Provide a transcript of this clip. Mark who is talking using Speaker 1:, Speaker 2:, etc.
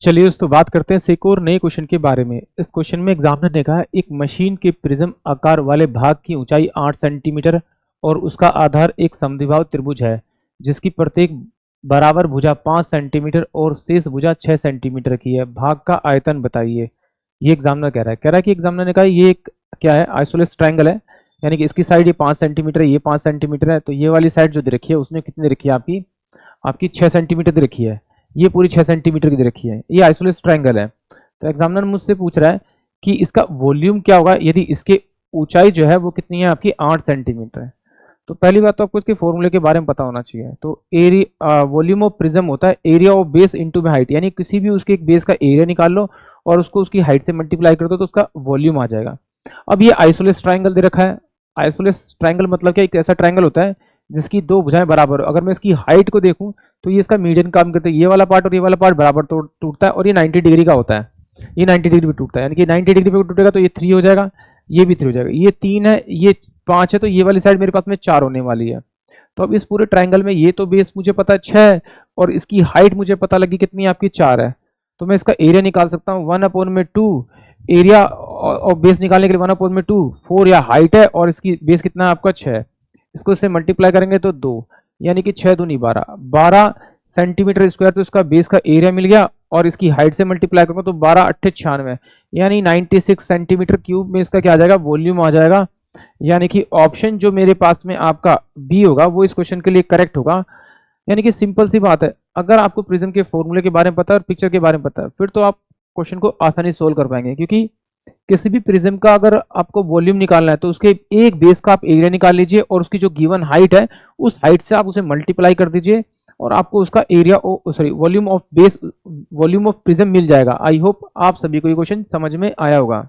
Speaker 1: चलिए दोस्तों बात करते हैं एक और नए क्वेश्चन के बारे में। इस क्वेश्चन में एग्जामिनर ने कहा एक मशीन के प्रिज्म आकार वाले भाग की ऊंचाई 8 सेंटीमीटर और उसका आधार एक समद्विबाहु त्रिभुज है जिसकी प्रत्येक बराबर भुजा 5 सेंटीमीटर और शेष भुजा 6 सेंटीमीटर की है। भाग का आयतन बताइए। ये एग्जामिनर कह रहा है कि एग्जामिनर ने कहा ये एक क्या है, आइसोलेस ट्रायंगल है, यानी कि इसकी साइड ये 5 सेंटीमीटर है, ये 5 सेंटीमीटर है, तो ये वाली साइड जो दे रखी है उसने कितनी दे रखी है, आपकी आपकी 6 सेंटीमीटर दे रखी है, ये पूरी 6 सेंटीमीटर की दे रखी है, ये आइसोलेस ट्रायंगल है। तो एग्जामिनर मुझसे पूछ रहा है कि इसका वॉल्यूम क्या होगा यदि इसके ऊंचाई जो है वो कितनी है, आपकी 8 सेंटीमीटर है। तो पहली बात तो आपको इसके फॉर्मूले के बारे में पता होना चाहिए। तो एरिया वॉल्यूम ऑफ प्रिज्म होता है area of base into height, यानी किसी भी उसके एक बेस का एरिया निकाल लो और उसको उसकी हाइट से मल्टीप्लाई कर दो तो उसका वॉल्यूम आ जाएगा। अब ये आइसोलेस ट्रायंगल दे रखा है। आइसोलेस ट्रायंगल मतलब क्या, एक ऐसा ट्रायंगल होता है जिसकी दो भुजाएं बराबर हो। अगर मैं इसकी हाइट को देखूं तो ये इसका मीडियन काम करता है, ये वाला पार्ट और ये वाला पार्ट बराबर टूटता है और ये 90 डिग्री का होता है, ये 90 डिग्री पे टूटता है, यानी कि 90 डिग्री पे टूटेगा तो ये 3 हो जाएगा, ये भी 3 हो जाएगा, ये 3 है, ये 5 है, तो ये वाली साइड मेरे पास में 4 होने वाली है। तो अब इस पूरे ट्रायंगल में ये तो बेस मुझे पता है 6 है और इसकी हाइट मुझे पता लगी कितनी, आपकी 4 है। तो मैं इसका एरिया निकाल सकता हूँ 1/2 एरिया और बेस निकालने के लिए 1/2 4 या हाइट है और इसकी बेस कितना है, आपका 6। इसको इससे मल्टीप्लाई करेंगे तो 2, यानी कि 6 दूनी 12 सेंटीमीटर स्क्वायर, तो इसका बेस का एरिया मिल गया और इसकी हाइट से मल्टीप्लाई करूंगा तो 12 8 96, यानी 96 सेंटीमीटर क्यूब में इसका क्या आ जाएगा, वॉल्यूम आ जाएगा। यानी कि ऑप्शन जो मेरे पास में आपका बी होगा वो इस क्वेश्चन के लिए करेक्ट होगा। यानी कि सिंपल सी बात है, अगर आपको प्रिज्म के फॉर्मूले के बारे में पता है और पिक्चर के बारे में पता है फिर तो आप क्वेश्चन को आसानी से सोल्व कर पाएंगे, क्योंकि किसी भी प्रिज्म का अगर आपको वॉल्यूम निकालना है तो उसके एक बेस का आप एरिया निकाल लीजिए और उसकी जो गिवन हाइट है उस हाइट से आप उसे मल्टीप्लाई कर दीजिए और आपको उसका area sorry volume of base volume of prism मिल जाएगा। आई होप आप सभी को ये क्वेश्चन समझ में आया होगा।